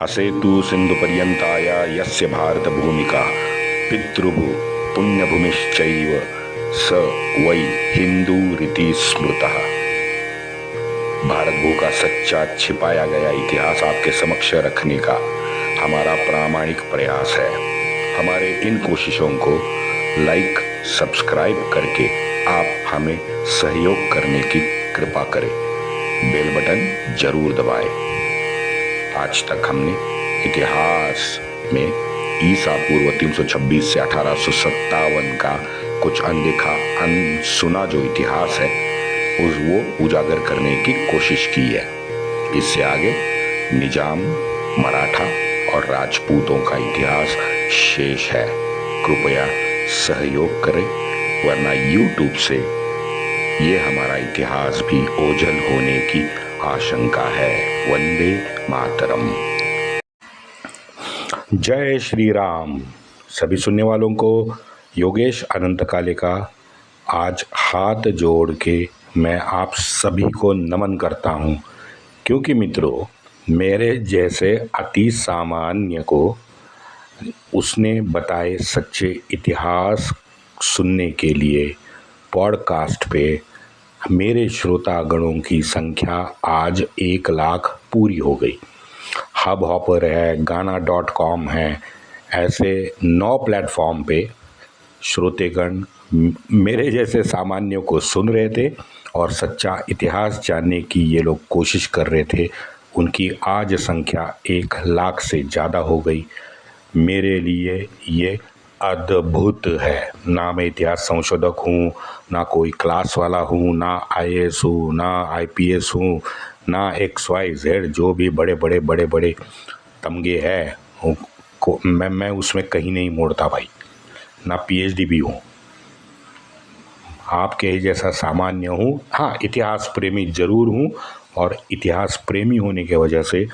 असेतु सिन्धुपर्यन्ताय यस्य भारतभूमिका पितृभू पुण्यभूमिश्चैव स वै हिंदूरिति स्मृतः। भारत भू का सच्चा छिपाया गया इतिहास आपके समक्ष रखने का हमारा प्रामाणिक प्रयास है। हमारे इन कोशिशों को लाइक सब्सक्राइब करके आप हमें सहयोग करने की कृपा करें। बेल बटन जरूर दबाएं। आज तक हमने इतिहास में ईसा पूर्व 326 से 1857 का कुछ अनदेखा अनसुना जो इतिहास है वो उजागर करने की कोशिश की है। इससे आगे निजाम, मराठा और राजपूतों का इतिहास शेष है। कृपया सहयोग करें, वरना YouTube से ये हमारा इतिहास भी ओझल होने की आशंका है। वंदे मातरम। जय श्री राम। सभी सुनने वालों को योगेश अनंत काले का आज हाथ जोड़ के मैं आप सभी को नमन करता हूँ, क्योंकि मित्रों, मेरे जैसे अति सामान्य को उसने बताए सच्चे इतिहास सुनने के लिए पॉडकास्ट पे मेरे श्रोतागणों की संख्या आज 1 लाख पूरी हो गई। हब हॉपर है, गाना.com है, ऐसे 9 प्लेटफॉर्म पे श्रोतेगण मेरे जैसे सामान्यों को सुन रहे थे और सच्चा इतिहास जानने की ये लोग कोशिश कर रहे थे। उनकी आज संख्या 1 लाख से ज़्यादा हो गई। मेरे लिए ये अद्भुत है। ना मैं इतिहास संशोधक हूँ, ना कोई क्लास वाला हूँ, ना IAS हूँ, ना IPS हूँ, ना XYZ जो भी बड़े बड़े तमगे हैं मैं उसमें कहीं नहीं मोड़ता भाई। ना PhD भी हूँ, आपके जैसा सामान्य हूँ। हाँ, इतिहास प्रेमी ज़रूर हूँ और इतिहास प्रेमी होने की वजह से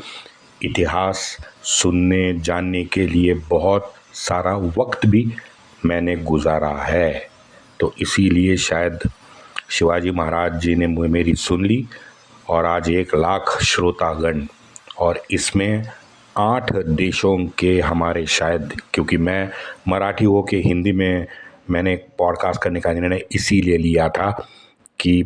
इतिहास सुनने जानने के लिए बहुत सारा वक्त भी मैंने गुजारा है। तो इसीलिए शायद शिवाजी महाराज जी ने मेरी सुन ली और आज 1 लाख श्रोतागण, और इसमें 8 देशों के हमारे शायद, क्योंकि मैं मराठी हो के हिंदी में मैंने पॉडकास्ट करने का निर्णय इसीलिए लिया था कि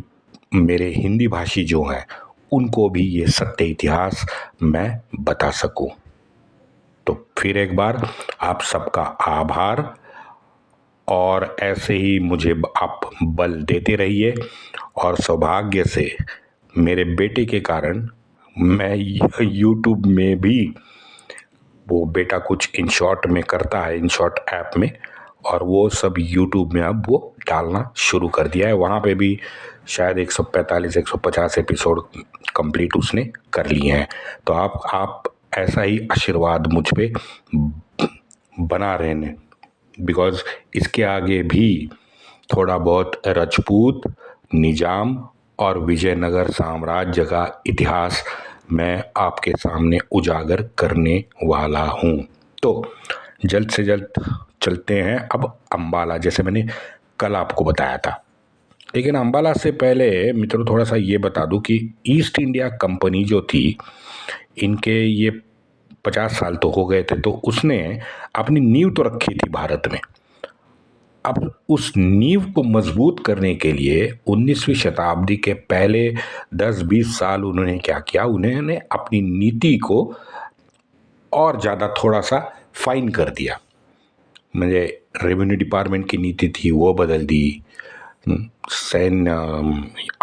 मेरे हिंदी भाषी जो हैं उनको भी ये सत्य इतिहास मैं बता सकूं। तो फिर एक बार आप सबका आभार, और ऐसे ही मुझे आप बल देते रहिए। और सौभाग्य से मेरे बेटे के कारण मैं YouTube में भी, वो बेटा कुछ InShot में करता है, InShot ऐप में, और वो सब YouTube में अब वो डालना शुरू कर दिया है। वहाँ पे भी शायद 145-150 एपिसोड कंप्लीट उसने कर लिए हैं। तो आप ऐसा ही आशीर्वाद मुझ पे बना रहने, बिकॉज इसके आगे भी थोड़ा बहुत राजपूत, निजाम और विजयनगर साम्राज्य का इतिहास मैं आपके सामने उजागर करने वाला हूँ। तो जल्द से जल्द चलते हैं अब अम्बाला, जैसे मैंने कल आपको बताया था। लेकिन अम्बाला से पहले मित्रों थोड़ा सा ये बता दूं कि ईस्ट इंडिया कंपनी जो थी, इनके ये 50 साल तो हो गए थे, तो उसने अपनी नींव तो रखी थी भारत में। अब उस नींव को मजबूत करने के लिए 19वीं शताब्दी के पहले 10-20 साल उन्होंने क्या किया, उन्होंने अपनी नीति को और ज़्यादा थोड़ा सा फाइन कर दिया। मुझे रेवेन्यू डिपार्टमेंट की नीति थी वो बदल दी, सैन्य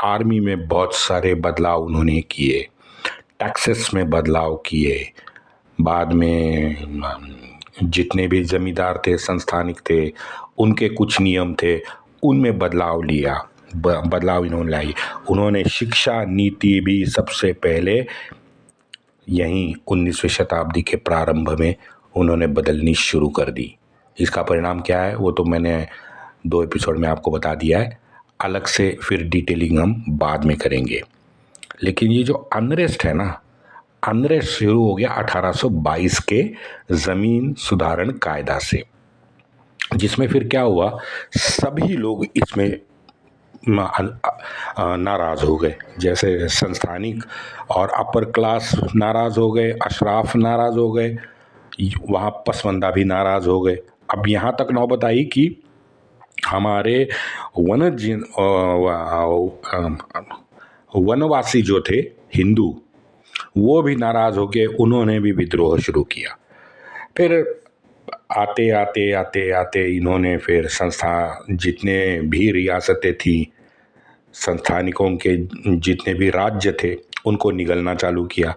आर्मी में बहुत सारे बदलाव उन्होंने किए, टैक्सेस में बदलाव किए, बाद में जितने भी जमींदार थे, संस्थानिक थे, उनके कुछ नियम थे, उनमें बदलाव इन्होंने लाई। उन्होंने शिक्षा नीति भी सबसे पहले यहीं 19वीं शताब्दी के प्रारंभ में उन्होंने बदलनी शुरू कर दी। इसका परिणाम क्या है वो तो मैंने 2 एपिसोड में आपको बता दिया है, अलग से फिर डिटेलिंग हम बाद में करेंगे। लेकिन ये जो अनरेस्ट है ना, अनरेस्ट शुरू हो गया 1822 के ज़मीन सुधारण कायदा से, जिसमें फिर क्या हुआ, सभी लोग इसमें नाराज़ हो गए। जैसे संस्थानिक और अपर क्लास नाराज़ हो गए, अशराफ नाराज़ हो गए, वहाँ पसमानदा भी नाराज़ हो गए। अब यहाँ तक नौबत आई कि हमारे वनवासी जो थे हिंदू, वो भी नाराज़ होके उन्होंने भी विद्रोह शुरू किया। फिर आते आते आते आते इन्होंने फिर संस्था जितने भी रियासतें थी, संस्थानिकों के जितने भी राज्य थे, उनको निगलना चालू किया।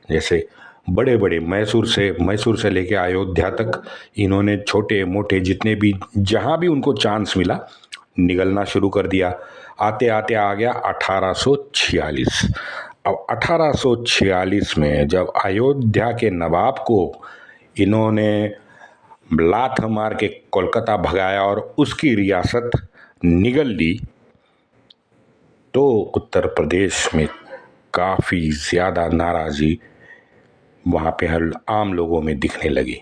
जैसे बड़े बड़े मैसूर से लेके अयोध्या तक इन्होंने छोटे मोटे जितने भी जहाँ भी उनको चांस मिला निगलना शुरू कर दिया। आते आते आ गया 1846। अब 1846 में जब अयोध्या के नवाब को इन्होंने लात मार के कोलकाता भगाया और उसकी रियासत निगल ली, तो उत्तर प्रदेश में काफ़ी ज़्यादा नाराज़गी वहाँ पे हर आम लोगों में दिखने लगी।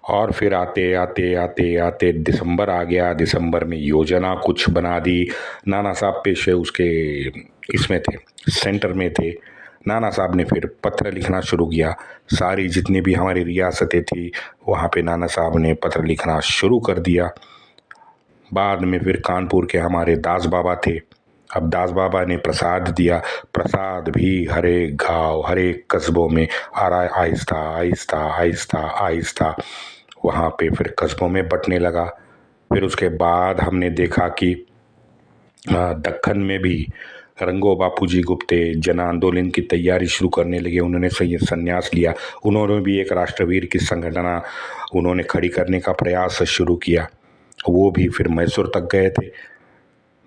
और फिर आते आते आते आते दिसंबर आ गया। दिसंबर में योजना कुछ बना दी। नाना साहब पेशे उसके इसमें थे, सेंटर में थे। नाना साहब ने फिर पत्र लिखना शुरू किया। सारी जितनी भी हमारी रियासतें थी वहाँ पे नाना साहब ने पत्र लिखना शुरू कर दिया। बाद में फिर कानपुर के हमारे दास बाबा थे। अब दास बाबा ने प्रसाद दिया। प्रसाद भी हर एक गाँव हर एक कस्बों में आ रहा है, आहिस्ता आहिस्ता आहिस्ता आहिस्ता वहाँ पे फिर कस्बों में बंटने लगा। फिर उसके बाद हमने देखा कि दक्कन में भी रंगो बापूजी गुप्ते जन आंदोलन की तैयारी शुरू करने लगे। उन्होंने संन्यास लिया। उन्होंने भी एक राष्ट्रवीर की संगठना उन्होंने खड़ी करने का प्रयास शुरू किया। वो भी फिर मैसूर तक गए थे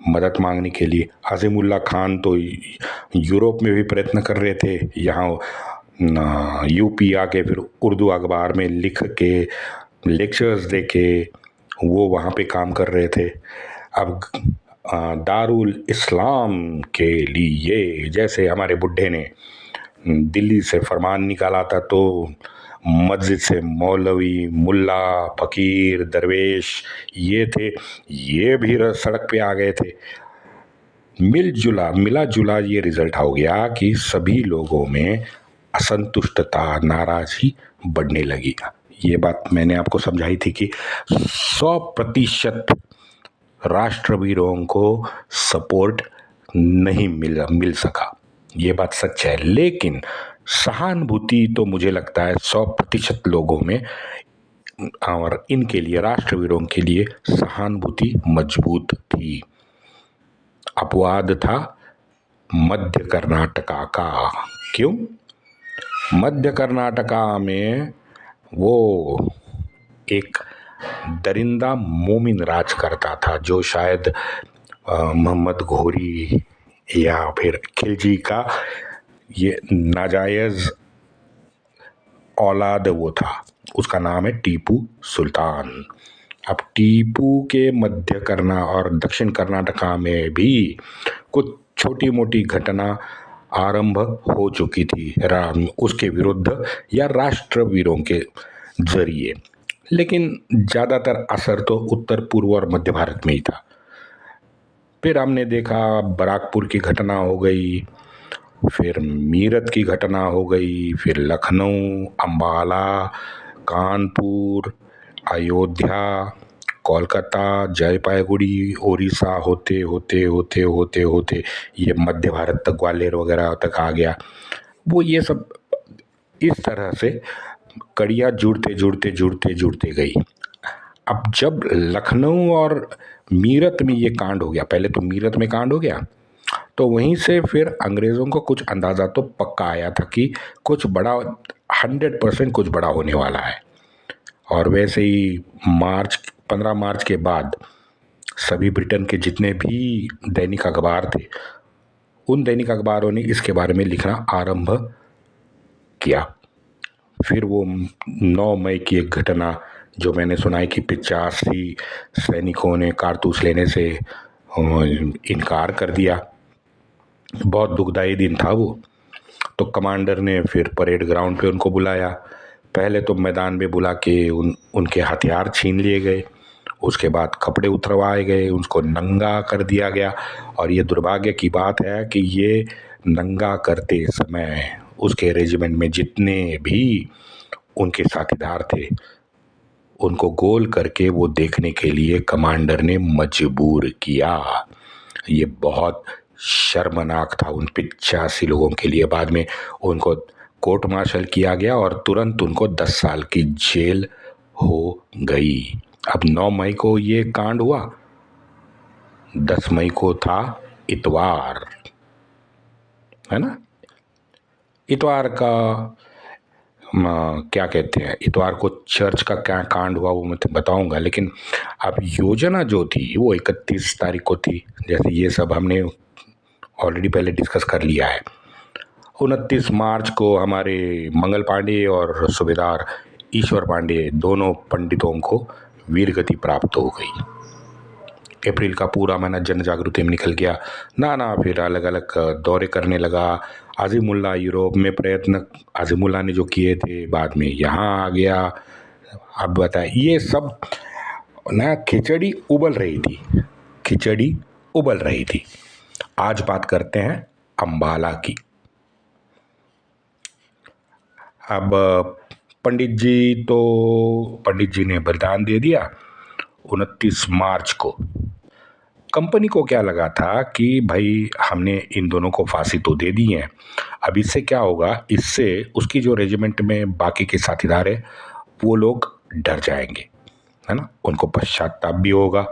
मदद मांगने के लिए। अज़ीमुल्ला खान तो यूरोप में भी प्रयत्न कर रहे थे। यहाँ यूपी आके फिर उर्दू अखबार में लिख के लेक्चर्स दे के वो वहाँ पे काम कर रहे थे। अब दारुल इस्लाम के लिए जैसे हमारे बुड्ढे ने दिल्ली से फरमान निकाला था, तो मस्जिद से मौलवी मुल्ला फकीर दरवेश ये थे, ये भी सड़क पे आ गए थे। मिला जुला ये रिजल्ट हो गया कि सभी लोगों में असंतुष्टता नाराजगी बढ़ने लगी। ये बात मैंने आपको समझाई थी कि 100% राष्ट्रवीरों को सपोर्ट नहीं मिल सका। ये बात सच है, लेकिन सहानुभूति तो मुझे लगता है 100% लोगों में, और इनके लिए राष्ट्रवीरों के लिए सहानुभूति मजबूत थी। अपवाद था मध्य कर्नाटका का। क्यों? मध्य कर्नाटका में वो एक दरिंदा मोमिन राज करता था, जो शायद मोहम्मद घोरी या फिर खिलजी का ये नाजायज औलाद वो था। उसका नाम है टीपू सुल्तान। अब टीपू के मध्य करना और दक्षिण कर्नाटका में भी कुछ छोटी मोटी घटना आरंभ हो चुकी थी उसके विरुद्ध या राष्ट्रवीरों के जरिए, लेकिन ज़्यादातर असर तो उत्तर पूर्व और मध्य भारत में ही था। फिर हमने देखा बराकपुर की घटना हो गई, फिर मीरठ की घटना हो गई, फिर लखनऊ, अंबाला, कानपुर, अयोध्या, कोलकाता, जलपाईगुड़ी, ओडिशा होते होते होते होते होते ये मध्य भारत तक, ग्वालियर वगैरह तक आ गया। वो ये सब इस तरह से कड़ियाँ जुड़ते गई। अब जब लखनऊ और मीरठ में ये कांड हो गया, पहले तो मीरठ में कांड हो गया, तो वहीं से फिर अंग्रेज़ों को कुछ अंदाज़ा तो पक्का आया था कि कुछ बड़ा 100% कुछ बड़ा होने वाला है। और वैसे ही 15 मार्च के बाद सभी ब्रिटेन के जितने भी दैनिक अखबार थे, उन दैनिक अखबारों ने इसके बारे में लिखना आरंभ किया। फिर वो 9 मई की एक घटना जो मैंने सुनाई कि 85 सैनिकों ने कारतूस लेने से इनकार कर दिया। बहुत दुखदाई दिन था वो। तो कमांडर ने फिर परेड ग्राउंड पे उनको बुलाया। पहले तो मैदान में बुला के उनके हथियार छीन लिए गए। उसके बाद कपड़े उतरवाए गए, उसको नंगा कर दिया गया। और ये दुर्भाग्य की बात है कि ये नंगा करते समय उसके रेजिमेंट में जितने भी उनके साथीदार थे उनको गोल करके वो देखने के लिए कमांडर ने मजबूर किया। ये बहुत शर्मनाक था उन 85 लोगों के लिए। बाद में उनको कोर्ट मार्शल किया गया और तुरंत उनको 10 साल की जेल हो गई। अब 9 मई को ये कांड हुआ, 10 मई को था इतवार, है ना। इतवार का क्या कहते हैं, इतवार को चर्च का क्या कांड हुआ वो मैं तो बताऊंगा। लेकिन अब योजना जो थी वो 31 तारीख को थी। जैसे ये सब हमने ऑलरेडी पहले डिस्कस कर लिया है। 29 मार्च को हमारे मंगल पांडे और सूबेदार ईश्वर पांडे दोनों पंडितों को वीरगति प्राप्त हो गई। अप्रैल का पूरा महीना जन जागृति में निकल गया। नाना फिर अलग अलग दौरे करने लगा। आज़िमुल्लाह यूरोप में प्रयत्न आज़िमुल्लाह ने जो किए थे बाद में यहाँ आ गया। अब बताए ये सब ना खिचड़ी उबल रही थी, खिचड़ी उबल रही थी। आज बात करते हैं अंबाला की। अब पंडित जी ने बलिदान दे दिया 29 मार्च को। कंपनी को क्या लगा था कि भाई हमने इन दोनों को फांसी तो दे दी है, अब इससे क्या होगा, इससे उसकी जो रेजिमेंट में बाकी के साथीदार है वो लोग डर जाएंगे, है ना, उनको पश्चाताप भी होगा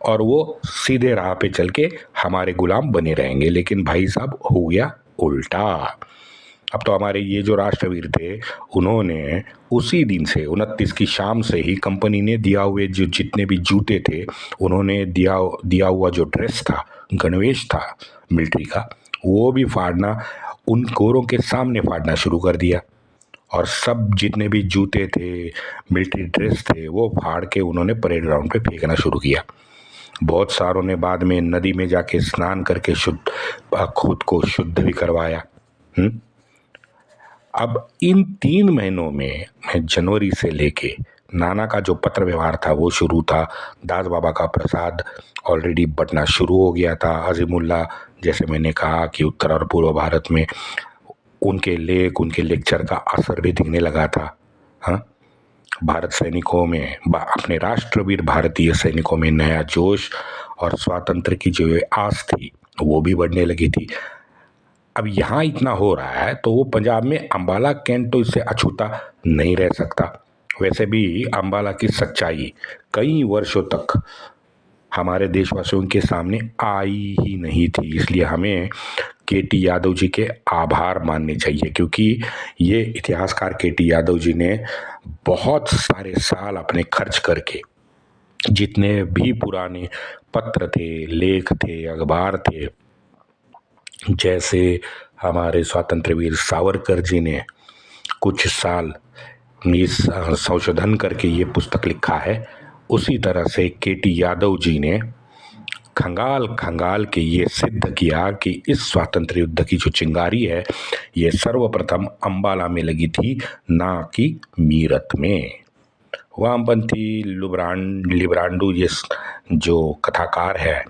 और वो सीधे राह पे चल के हमारे गुलाम बने रहेंगे। लेकिन भाई साहब हो गया उल्टा। अब तो हमारे ये जो राष्ट्रवीर थे उन्होंने उसी दिन से 29 की शाम से ही कंपनी ने दिया हुए जो जितने भी जूते थे, उन्होंने दिया हुआ जो ड्रेस था, गणवेश था मिलिट्री का, वो भी फाड़ना उन गोरों के सामने फाड़ना शुरू कर दिया। और सब जितने भी जूते थे, मिलिट्री ड्रेस थे, वो फाड़ के उन्होंने परेड ग्राउंड पे फेंकना शुरू किया। बहुत सारों ने बाद में नदी में जाके स्नान करके खुद को शुद्ध भी करवाया। अब इन 3 महीनों में जनवरी से लेके नाना का जो पत्र व्यवहार था वो शुरू था। दास बाबा का प्रसाद ऑलरेडी बंटना शुरू हो गया था। अजीमुल्लाह, जैसे मैंने कहा कि उत्तर और पूर्व भारत में उनके उनके लेक्चर का असर भी दिखने लगा था। हाँ, भारत सैनिकों में, अपने राष्ट्रवीर भारतीय सैनिकों में नया जोश और स्वातंत्र की जो आस थी वो भी बढ़ने लगी थी। अब यहाँ इतना हो रहा है तो वो पंजाब में अंबाला कैंट तो इससे अछूता नहीं रह सकता। वैसे भी अंबाला की सच्चाई कई वर्षों तक हमारे देशवासियों के सामने आई ही नहीं थी, इसलिए हमें केटी यादव जी के आभार मानने चाहिए, क्योंकि ये इतिहासकार केटी यादव जी ने बहुत सारे साल अपने खर्च करके जितने भी पुराने पत्र थे, लेख थे, अखबार थे, जैसे हमारे स्वतंत्र वीर सावरकर जी ने कुछ साल इस संशोधन करके ये पुस्तक लिखा है, उसी तरह से केटी यादव जी ने खंगाल के ये सिद्ध किया कि इस स्वातंत्र युद्ध की जो चिंगारी है ये सर्वप्रथम अंबाला में लगी थी, ना कि मीरत में। वामपंथी लिब्रांडू जो कथाकार है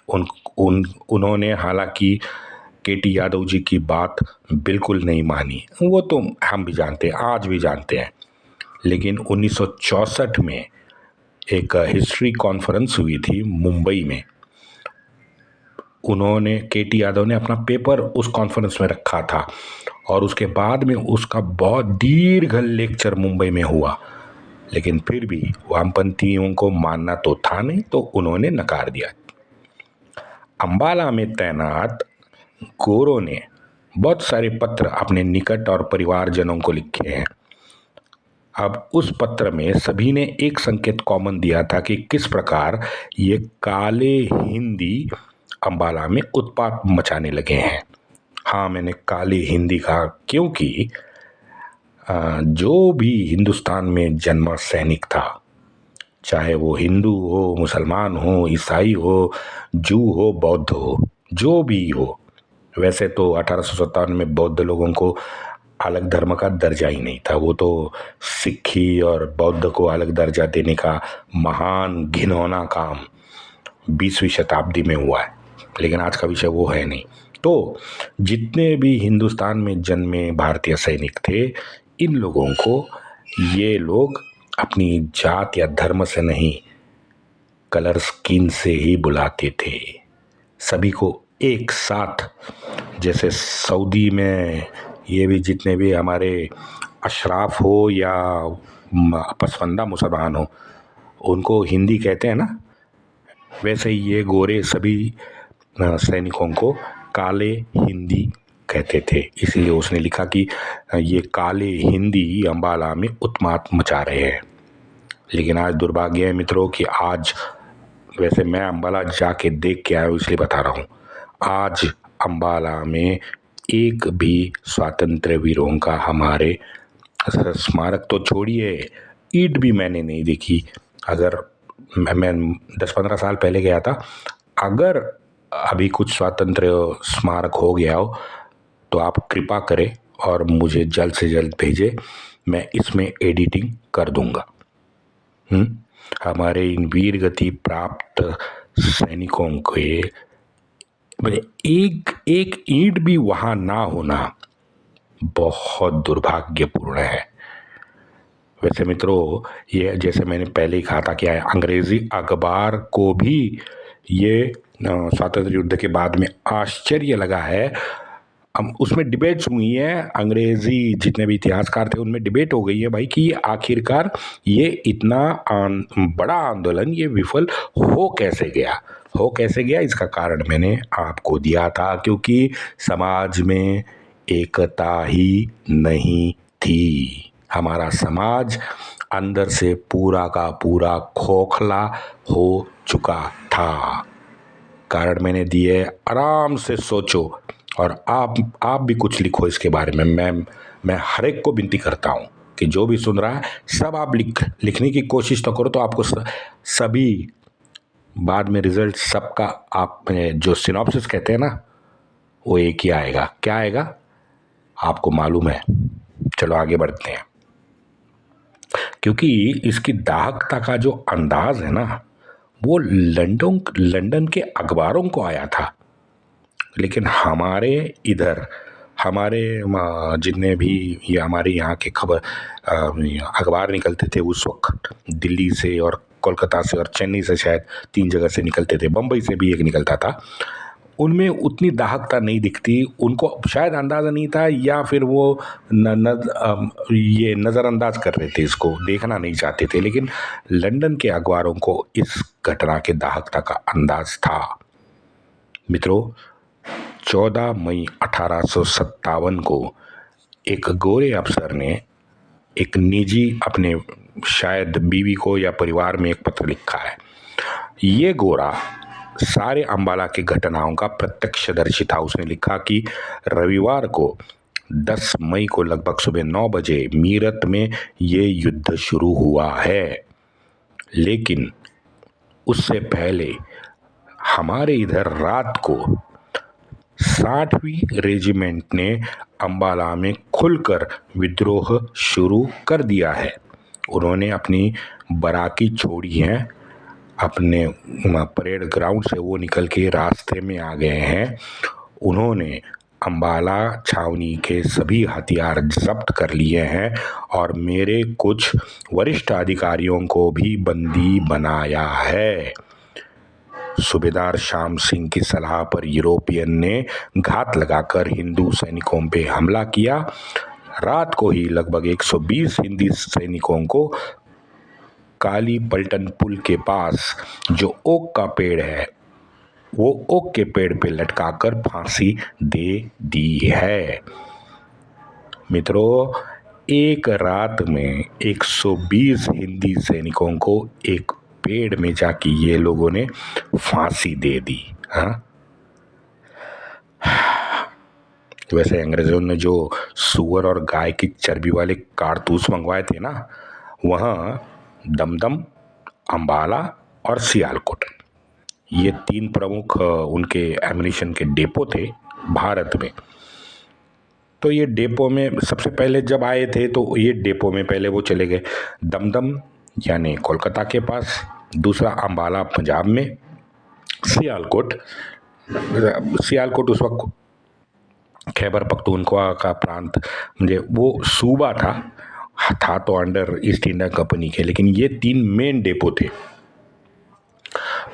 उन्होंने हालांकि केटी यादव जी की बात बिल्कुल नहीं मानी, वो तो हम भी जानते हैं, आज भी जानते हैं। लेकिन 1964 में एक हिस्ट्री कॉन्फ्रेंस हुई थी मुंबई में, उन्होंने केटी यादव ने अपना पेपर उस कॉन्फ्रेंस में रखा था और उसके बाद में उसका बहुत दीर्घ लेक्चर मुंबई में हुआ, लेकिन फिर भी वामपंथियों को मानना तो था नहीं, तो उन्होंने नकार दिया। अंबाला में तैनात गोरों ने बहुत सारे पत्र अपने निकट और परिवारजनों को लिखे हैं। अब उस पत्र में सभी ने एक संकेत कॉमन दिया था कि किस प्रकार ये काले हिंदी अंबाला में उत्पात मचाने लगे हैं। हाँ, मैंने काले हिंदी कहा क्योंकि जो भी हिंदुस्तान में जन्मा सैनिक था, चाहे वो हिंदू हो, मुसलमान हो, ईसाई हो, जू हो, बौद्ध हो, जो भी हो, वैसे तो 1857 में बौद्ध लोगों को अलग धर्म का दर्जा ही नहीं था। वो तो सिक्खी और बौद्ध को अलग दर्जा देने का महान घिनौना काम 20वीं शताब्दी में हुआ है, लेकिन आज का विषय वो है नहीं। तो जितने भी हिंदुस्तान में जन्मे भारतीय सैनिक थे, इन लोगों को ये लोग अपनी जात या धर्म से नहीं, कलर स्किन से ही बुलाते थे। सभी को एक साथ, जैसे सऊदी में ये भी जितने भी हमारे अशराफ हो या पसवंदा मुसलमान हो, उनको हिंदी कहते हैं ना, वैसे ही ये गोरे सभी सैनिकों को काले हिंदी कहते थे। इसलिए उसने लिखा कि ये काले हिंदी अंबाला में उत्मात मचा रहे हैं। लेकिन आज दुर्भाग्य है मित्रों कि आज, वैसे मैं अंबाला जाके देख के आया हूँ इसलिए बता रहा हूँ, आज अंबाला में एक भी स्वातंत्र्य वीरों का हमारे स्मारक तो छोड़िए, ईंट भी मैंने नहीं देखी। अगर मैं 10-15 साल पहले गया था, अगर अभी कुछ स्वातंत्र्य स्मारक हो गया हो तो आप कृपा करें और मुझे जल्द से जल्द भेजें, मैं इसमें एडिटिंग कर दूंगा। हमारे इन वीर गति प्राप्त सैनिकों के एक एक ईंट भी वहां ना होना बहुत दुर्भाग्यपूर्ण है। वैसे मित्रों, ये जैसे मैंने पहले ही कहा था कि अंग्रेजी अखबार को भी ये स्वातंत्र युद्ध के बाद में आश्चर्य लगा है। उसमें डिबेट्स हुई हैं, अंग्रेजी जितने भी इतिहासकार थे उनमें डिबेट हो गई है भाई कि आखिरकार ये इतना बड़ा आंदोलन ये विफल हो कैसे गया। इसका कारण मैंने आपको दिया था, क्योंकि समाज में एकता ही नहीं थी। हमारा समाज अंदर से पूरा का पूरा खोखला हो चुका था। कारण मैंने दिए, आराम से सोचो और आप भी कुछ लिखो इसके बारे में। मैं हर एक को विनती करता हूँ कि जो भी सुन रहा है सब आप लिखने की कोशिश तो करो, तो आपको सभी बाद में रिजल्ट सबका, आप जो सिनॉप्सिस कहते हैं ना, वो एक ही आएगा। क्या आएगा आपको मालूम है? चलो आगे बढ़ते हैं, क्योंकि इसकी दाहकता का जो अंदाज है ना, वो लंदन के अखबारों को आया था। लेकिन हमारे इधर, हमारे जितने भी ये हमारे यहाँ के खबर अखबार निकलते थे उस वक्त, दिल्ली से और कोलकाता से और चेन्नई से, शायद 3 जगह से निकलते थे, बम्बई से भी एक निकलता था, उनमें उतनी दाहकता नहीं दिखती। उनको शायद अंदाज़ा नहीं था, या फिर वो ये नज़रअंदाज कर रहे थे, इसको देखना नहीं चाहते थे। लेकिन लंदन के अखबारों को इस घटना के दाहकता का अंदाज था। मित्रों, 14 मई 1857 को एक गोरे अफसर ने एक निजी अपने शायद बीवी को या परिवार में एक पत्र लिखा है। ये गोरा सारे अंबाला की घटनाओं का प्रत्यक्षदर्शी था। उसने लिखा कि रविवार को 10 मई को लगभग सुबह 9 बजे मीरत में ये युद्ध शुरू हुआ है, लेकिन उससे पहले हमारे इधर रात को 60वीं रेजिमेंट ने अंबाला में खुलकर विद्रोह शुरू कर दिया है। उन्होंने अपनी बराकी छोड़ी हैं, अपने परेड ग्राउंड से वो निकल के रास्ते में आ गए हैं। उन्होंने अंबाला छावनी के सभी हथियार जब्त कर लिए हैं और मेरे कुछ वरिष्ठ अधिकारियों को भी बंदी बनाया है। सूबेदार श्याम सिंह की सलाह पर यूरोपियन ने घात लगाकर हिंदू सैनिकों पे हमला किया। रात को ही लगभग 120 हिंदी सैनिकों को काली पलटन पुल के पास जो ओक का पेड़ है, वो ओक के पेड़ पे लटकाकर फांसी दे दी है। मित्रों, एक रात में 120 हिंदी सैनिकों को एक पेड़ में जाके ये लोगों ने फांसी दे दी। हाँ, वैसे अंग्रेजों ने जो सुअर और गाय की चर्बी वाले कारतूस मंगवाए थे ना, वहाँ दमदम, अंबाला और सियालकोट, ये 3 प्रमुख उनके एम्युनिशन के डेपो थे भारत में। तो ये डेपो में सबसे पहले जब आए थे तो ये डेपो में पहले वो चले गए, दमदम यानी कोलकाता के पास, दूसरा अंबाला पंजाब में, सियालकोट, सियालकोट उस वक्त खैबर पख्तूनख्वा का प्रांत, मुझे वो सूबा था तो अंडर ईस्ट इंडिया कंपनी के, लेकिन ये 3 मेन डेपो थे।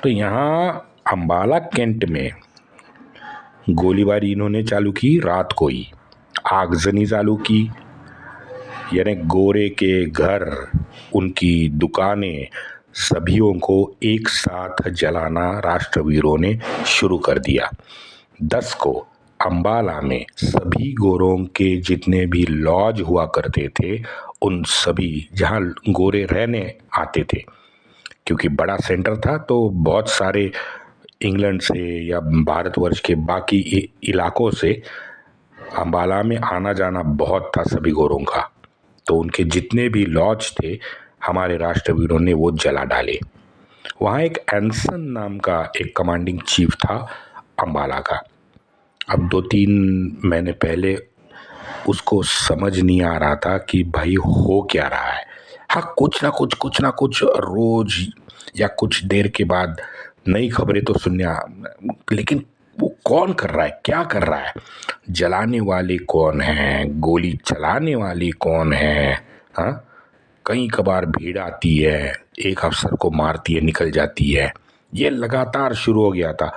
तो यहाँ अंबाला कैंट में गोलीबारी इन्होंने चालू की, रात को ही आगजनी चालू की, यानी गोरे के घर, उनकी दुकानें, सभीयों को एक साथ जलाना राष्ट्रवीरों ने शुरू कर दिया। 10 को अंबाला में सभी गोरों के जितने भी लॉज हुआ करते थे, उन सभी जहां गोरे रहने आते थे, क्योंकि बड़ा सेंटर था तो बहुत सारे इंग्लैंड से या भारतवर्ष के बाकी इलाकों से अंबाला में आना जाना बहुत था सभी गोरों का। तो उनके जितने भी लॉज थे हमारे राष्ट्रवीरों ने वो जला डाले। वहाँ एक एंसन नाम का एक कमांडिंग चीफ था अंबाला का। अब 2-3 महीने पहले उसको समझ नहीं आ रहा था कि भाई हो क्या रहा है। हाँ, कुछ ना कुछ रोज या कुछ देर के बाद नई खबरें तो सुनने, लेकिन वो कौन कर रहा है, क्या कर रहा है, जलाने वाले कौन हैं, गोली चलाने वाले कौन हैं। हाँ, कई कबार भीड़ आती है, एक अफसर को मारती है, निकल जाती है, ये लगातार शुरू हो गया था।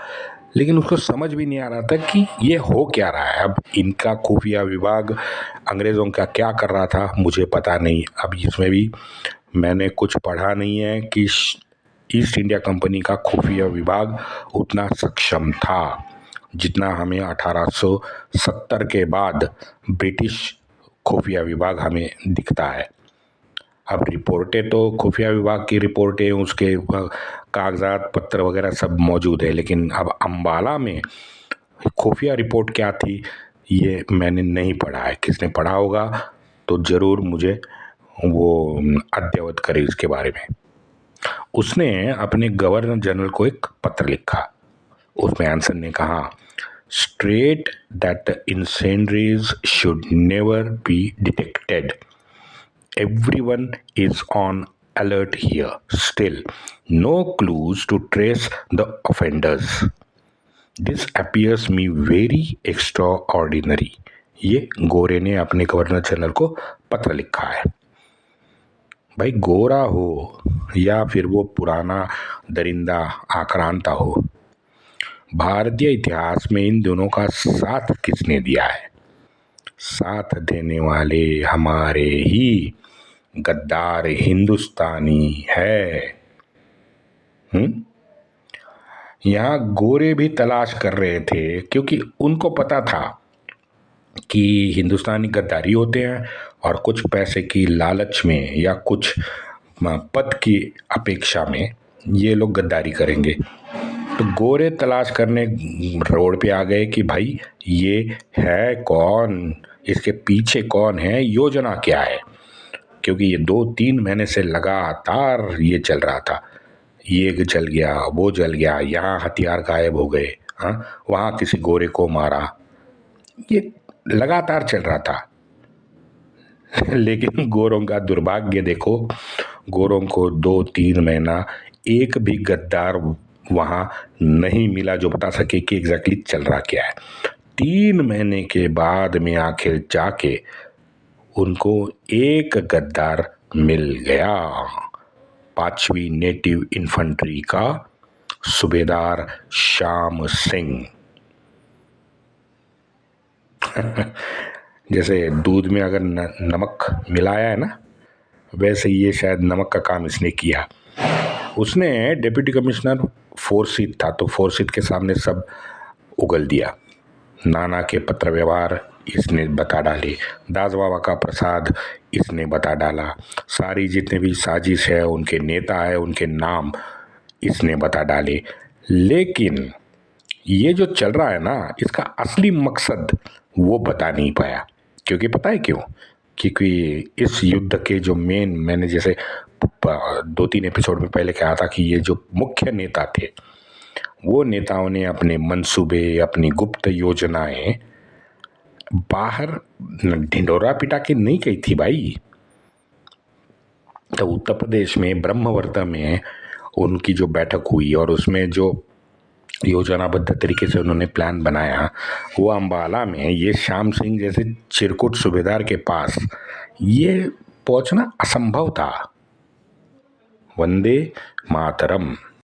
लेकिन उसको समझ भी नहीं आ रहा था कि ये हो क्या रहा है। अब इनका खुफिया विभाग अंग्रेज़ों का क्या कर रहा था मुझे पता नहीं। अब इसमें भी मैंने कुछ पढ़ा नहीं है कि ईस्ट इंडिया कंपनी का खुफिया विभाग उतना सक्षम था जितना हमें 1870 के बाद ब्रिटिश खुफिया विभाग हमें दिखता है। अब रिपोर्टें तो खुफिया विभाग की रिपोर्टें, उसके कागजात पत्र वगैरह सब मौजूद है, लेकिन अब अंबाला में खुफिया रिपोर्ट क्या थी ये मैंने नहीं पढ़ा है। किसने पढ़ा होगा तो ज़रूर मुझे वो अद्यवत करे इसके बारे में। उसने अपने गवर्नर जनरल को एक पत्र लिखा। उसमें एंसन ने कहा, state that incendiaries should never be detected. Everyone is on alert here. Still, no clues to trace the offenders. This appears me very extraordinary. ये गोरे ने अपने गवर्नर जनरल को पत्र लिखा है। भाई गोरा हो या फिर वो पुराना दरिंदा आक्रांता हो, भारतीय इतिहास में इन दोनों का साथ किसने दिया है? साथ देने वाले हमारे ही गद्दार हिंदुस्तानी है। यहाँ गोरे भी तलाश कर रहे थे, क्योंकि उनको पता था कि हिंदुस्तानी गद्दारी होते हैं और कुछ पैसे की लालच में या कुछ पद की अपेक्षा में ये लोग गद्दारी करेंगे। तो गोरे तलाश करने रोड पे आ गए कि भाई ये है कौन, इसके पीछे कौन है, योजना क्या है, क्योंकि ये 2-3 महीने से लगातार ये चल रहा था। ये जल गया, वो जल गया, यहाँ हथियार गायब हो गए, हाँ, वहाँ किसी गोरे को मारा, ये लगातार चल रहा था। लेकिन गोरों का दुर्भाग्य देखो, गोरों को 2-3 महीना एक भी गद्दार वहाँ नहीं मिला जो बता सके कि एग्जैक्टली चल रहा क्या है। 3 महीने के बाद में आखिर जाके उनको एक गद्दार मिल गया, 5वीं नेटिव इन्फेंट्री का सूबेदार श्याम सिंह। जैसे दूध में अगर नमक मिलाया है ना, वैसे ये शायद नमक का काम इसने किया। उसने डिप्टी कमिश्नर फोर्सिथ था, तो फोर्सिथ के सामने सब उगल दिया। नाना के पत्र व्यवहार इसने बता डाले, दास बाबा का प्रसाद इसने बता डाला, सारी जितने भी साजिश है, उनके नेता है, उनके नाम इसने बता डाले। लेकिन ये जो चल रहा है ना, इसका असली मकसद वो बता नहीं पाया। क्योंकि पता है क्यों? क्योंकि इस युद्ध के जो मेन, मैंने जैसे 2-3 एपिसोड में पहले कहा था कि ये जो मुख्य नेता थे, वो नेताओं ने अपने मंसूबे, अपनी गुप्त योजनाएं बाहर ढिंडोरा पिटा के नहीं गई थी भाई। तो उत्तर प्रदेश में ब्रह्मवर्ता में उनकी जो बैठक हुई और उसमें जो योजनाबद्ध तरीके से उन्होंने प्लान बनाया, वो अंबाला में ये श्याम सिंह जैसे चिरकुट सूबेदार के पास ये पहुंचना असंभव था। वंदे मातरम।